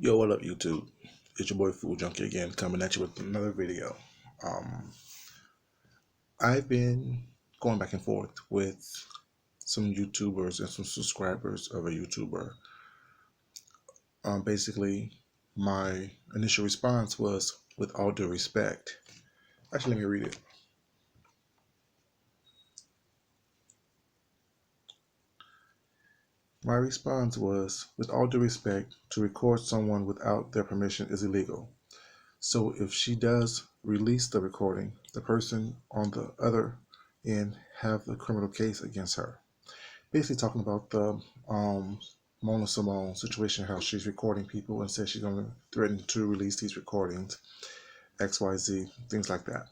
Yo, what up, YouTube? It's your boy Food Junkie again, coming at you with another video. Um, I've been going back and forth with some YouTubers and some subscribers of a YouTuber. Basically, my initial response was, with all due respect. Actually, let me read it. My response was, with all due respect, to record someone without their permission is illegal. So if she does release the recording, the person on the other end have a criminal case against her. Basically talking about the Mona Simone situation, how she's recording people and says she's going to threaten to release these recordings, XYZ, things like that.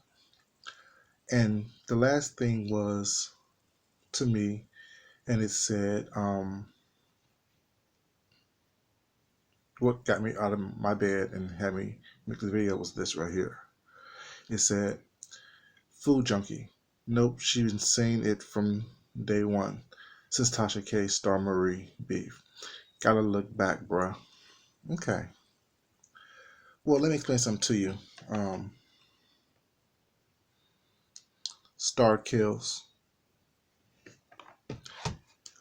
And the last thing was to me, and it said, what got me out of my bed and had me make this video was this right here. It said, Food Junkie. Nope, she's been saying it from day one, since Tasha K star Marie beef. Gotta look back, bruh. Okay. Well, let me explain something to you. Star kills.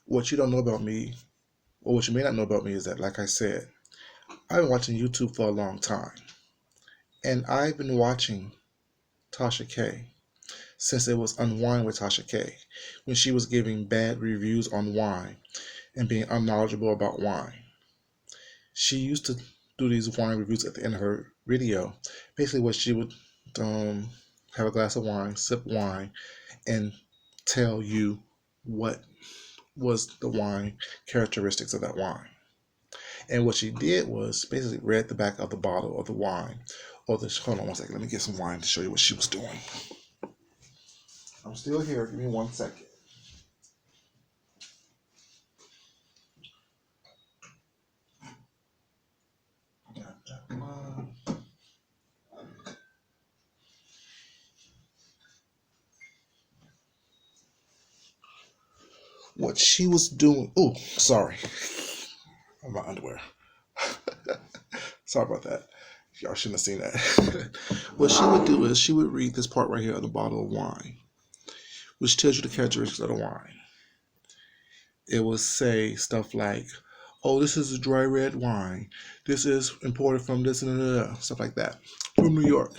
What you don't know about me, or what you may not know about me, is that, like I said, I've been watching YouTube for a long time. And I've been watching Tasha K since it was Unwind with Tasha K, when she was giving bad reviews on wine and being unknowledgeable about wine. She used to do these wine reviews at the end of her video. Basically, what she would have a glass of wine, sip wine, and tell you what was the wine characteristics of that wine. And what she did was basically read the back of the bottle of the wine, or the hold on one second. Let me get some wine to show you what she was doing. I'm still here. Give me 1 second. What she was doing. Oh, sorry. My underwear. Sorry about that. Y'all shouldn't have seen that. What she would do is she would read this part right here on the bottle of wine, which tells you the characteristics of the wine. It will say stuff like, oh, this is a dry red wine. This is imported from this and stuff like that. From New York.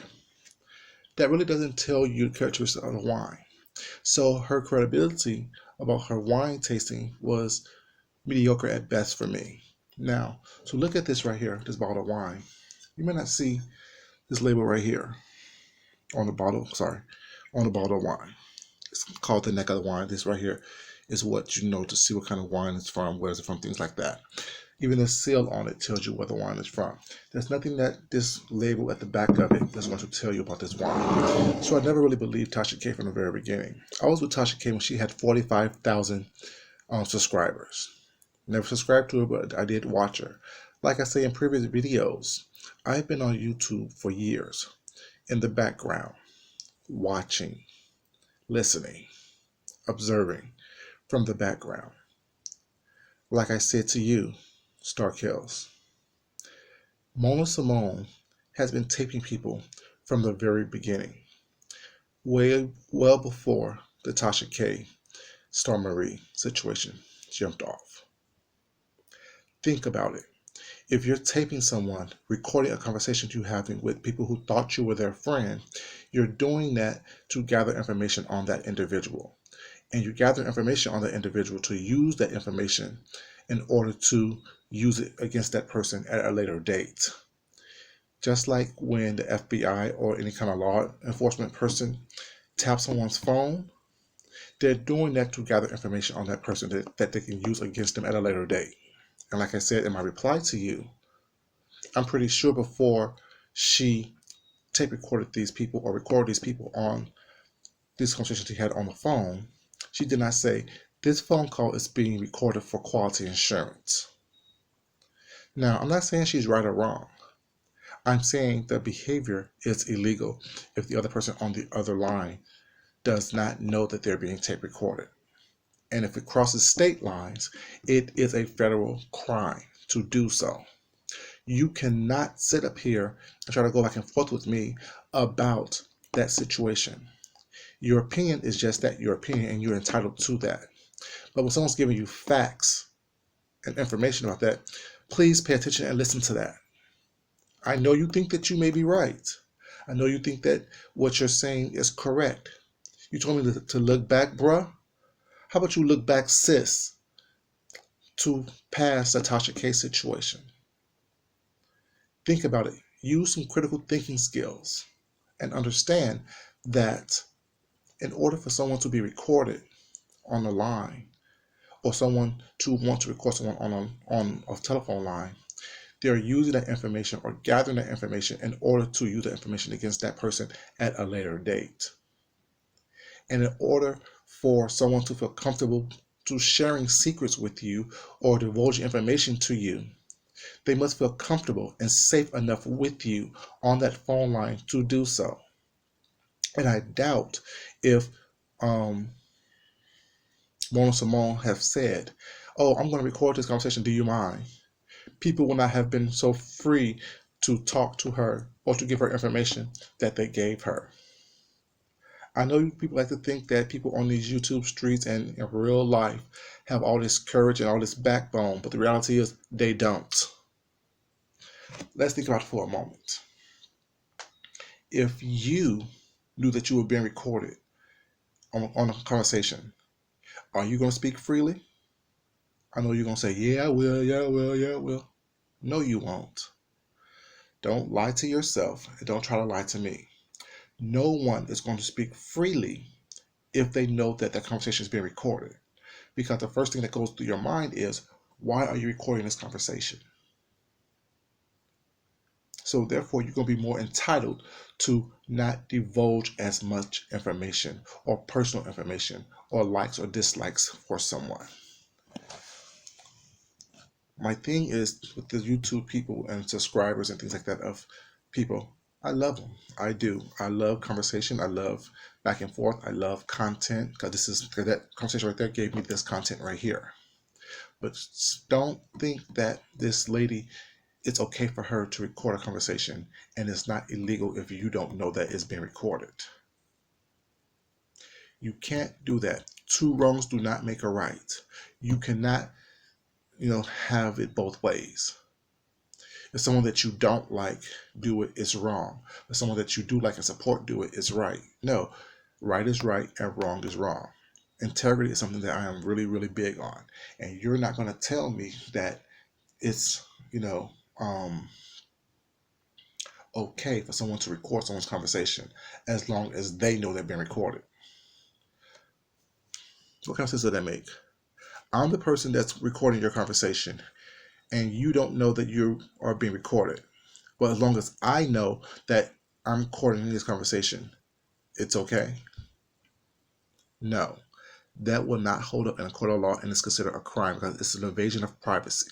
That really doesn't tell you the characteristics of the wine. So her credibility about her wine tasting was mediocre at best for me. Now, so look at this right here, this bottle of wine. You may not see this label right here on the bottle, on the bottle of wine. It's called the neck of the wine. This right here is what you know to see what kind of wine it's from, where it's from, things like that. Even the seal on it tells you where the wine is from. There's nothing that this label at the back of it is going to tell you about this wine. So I never really believed Tasha K from the very beginning. I was with Tasha K when she had 45,000 subscribers. Never subscribed to her, but I did watch her. Like I say in previous videos, I've been on YouTube for years in the background, watching, listening, observing from the background. Like I said to you, Star Kills, Mona Simone has been taping people from the very beginning, well before the Tasha K Star Marie situation jumped off. Think about it. If you're taping someone, recording a conversation you're having with people who thought you were their friend, you're doing that to gather information on that individual. And you gather information on that individual to use that information in order to use it against that person at a later date. Just like when the FBI or any kind of law enforcement person taps someone's phone, they're doing that to gather information on that person that they can use against them at a later date. And like I said in my reply to you, I'm pretty sure before she tape recorded these people or recorded these people on this conversation she had on the phone, she did not say, this phone call is being recorded for quality assurance. Now, I'm not saying she's right or wrong. I'm saying the behavior is illegal if the other person on the other line does not know that they're being tape recorded. And if it crosses state lines, it is a federal crime to do so. You cannot sit up here and try to go back and forth with me about that situation. Your opinion is just that, your opinion, and you're entitled to that. But when someone's giving you facts and information about that, please pay attention and listen to that. I know you think that you may be right. I know you think that what you're saying is correct. You told me to look back, bruh. How about you look back, sis, to past the Tasha K situation? Think about it. Use some critical thinking skills and understand that in order for someone to be recorded on the line, or someone to want to record someone on a telephone line, they're using that information or gathering that information in order to use that information against that person at a later date. And in order for someone to feel comfortable to sharing secrets with you or divulging information to you, they must feel comfortable and safe enough with you on that phone line to do so. And I doubt if Mona Simone have said, "Oh, I'm going to record this conversation. Do you mind?" People will not have been so free to talk to her or to give her information that they gave her. I know people like to think that people on these YouTube streets and in real life have all this courage and all this backbone, but the reality is they don't. Let's think about it for a moment. If you knew that you were being recorded on a conversation, are you going to speak freely? I know you're going to say, "Yeah, I will, yeah, I will, yeah, I will." No, you won't. Don't lie to yourself and don't try to lie to me. No one is going to speak freely if they know that that conversation is being recorded. Because the first thing that goes through your mind is, why are you recording this conversation? So therefore, you're going to be more entitled to not divulge as much information or personal information or likes or dislikes for someone. My thing is with the YouTube people and subscribers and things like that of people, I love them. I do. I love conversation. I love back and forth. I love content because that conversation right there gave me this content right here. But don't think that this lady, it's okay for her to record a conversation and it's not illegal if you don't know that it's being recorded. You can't do that. Two wrongs do not make a right. You cannot, have it both ways. If someone that you don't like do it, it's wrong. If someone that you do like and support do it, it's right. No, right is right and wrong is wrong. Integrity is something that I am really, really big on. And you're not going to tell me that it's, okay for someone to record someone's conversation as long as they know they're being recorded. What kind of sense does that make? I'm the person that's recording your conversation and you don't know that you are being recorded. But as long as I know that I'm recording this conversation, it's okay? No, that will not hold up in a court of law and is considered a crime because it's an invasion of privacy.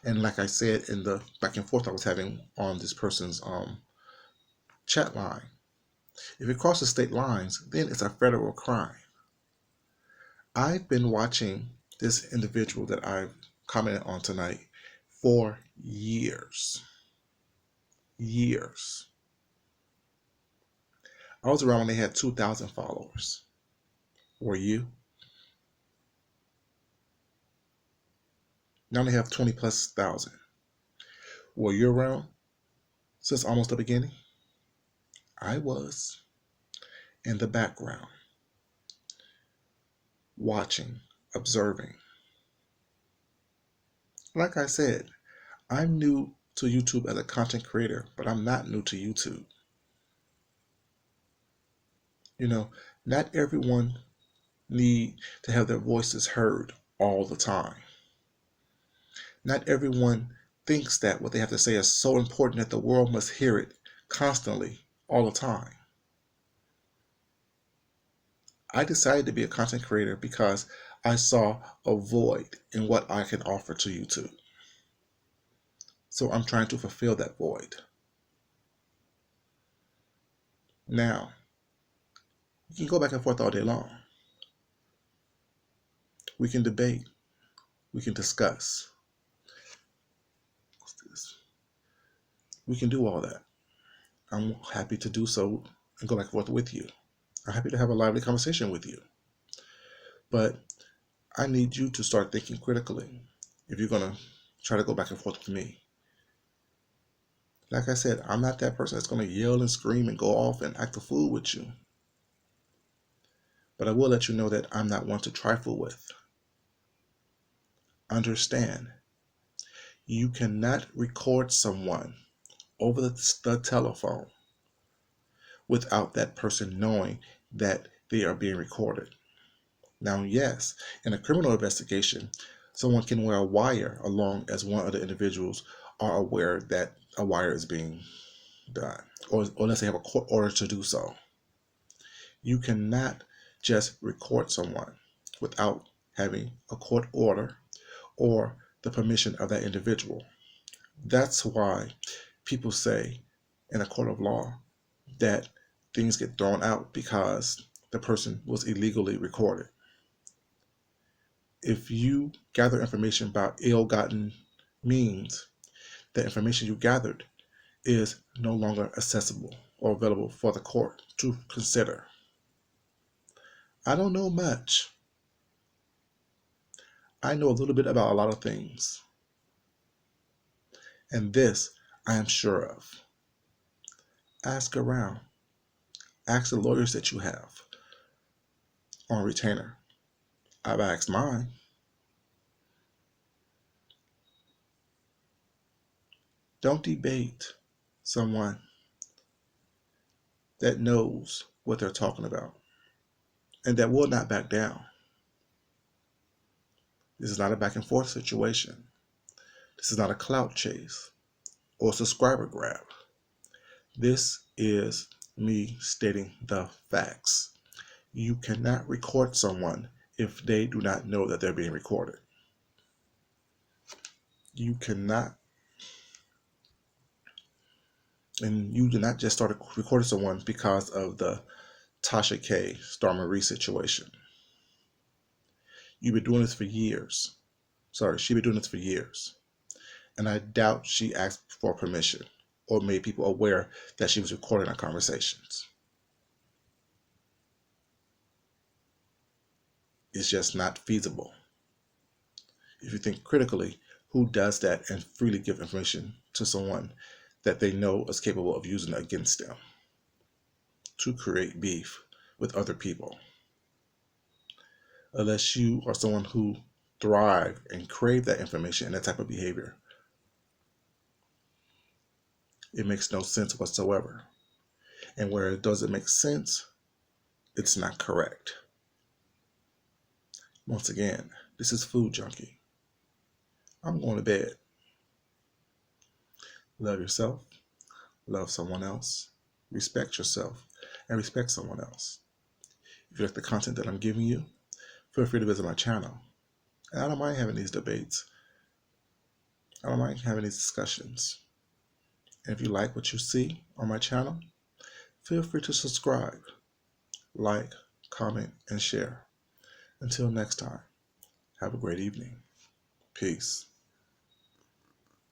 And like I said in the back and forth I was having on this person's chat line, if it crosses state lines, then it's a federal crime. I've been watching this individual that I've commented on tonight for years. Years. I was around when they had 2,000 followers. Were you? Now they have 20 plus thousand. Were you around since almost the beginning? I was in the background, watching, observing. Like I said, I'm new to YouTube as a content creator, but I'm not new to YouTube. Not everyone need to have their voices heard all the time. Not everyone thinks that what they have to say is so important that the world must hear it constantly, all the time. I decided to be a content creator because I saw a void in what I can offer to YouTube. So I'm trying to fulfill that void. Now, you can go back and forth all day long. We can debate. We can discuss. What's this? We can do all that. I'm happy to do so and go back and forth with you. I'm happy to have a lively conversation with you. But I need you to start thinking critically if you're going to try to go back and forth with me. Like I said, I'm not that person that's going to yell and scream and go off and act a fool with you. But I will let you know that I'm not one to trifle with. Understand, you cannot record someone over the telephone without that person knowing that they are being recorded. Now, yes, in a criminal investigation, someone can wear a wire along as one of the individuals are aware that a wire is being done, or unless they have a court order to do so. You cannot just record someone without having a court order or the permission of that individual. That's why people say in a court of law that things get thrown out because the person was illegally recorded. If you gather information about ill-gotten means, the information you gathered is no longer accessible or available for the court to consider. I don't know much. I know a little bit about a lot of things. And this I am sure of. Ask around. Ask the lawyers that you have on retainer. I've asked mine. Don't debate someone that knows what they're talking about and that will not back down. This is not a back and forth situation. This is not a clout chase or subscriber grab. This is me stating the facts. You cannot record someone if they do not know that they're being recorded. You cannot. And you did not just start recording someone because of the Tasha K. Stormy Marie situation. You've been doing this for years. She's been doing this for years. And I doubt she asked for permission or made people aware that she was recording our conversations. It's just not feasible. If you think critically, who does that and freely give information to someone that they know is capable of using against them to create beef with other people? Unless you are someone who thrive and crave that information and that type of behavior, it makes no sense whatsoever. And where it doesn't make sense, it's not correct. Once again, this is Food Junkie. I'm going to bed. Love yourself, love someone else, respect yourself, and respect someone else. If you like the content that I'm giving you, feel free to visit my channel. And I don't mind having these debates. I don't mind having these discussions. And if you like what you see on my channel, feel free to subscribe, like, comment, and share. Until next time, have a great evening. Peace.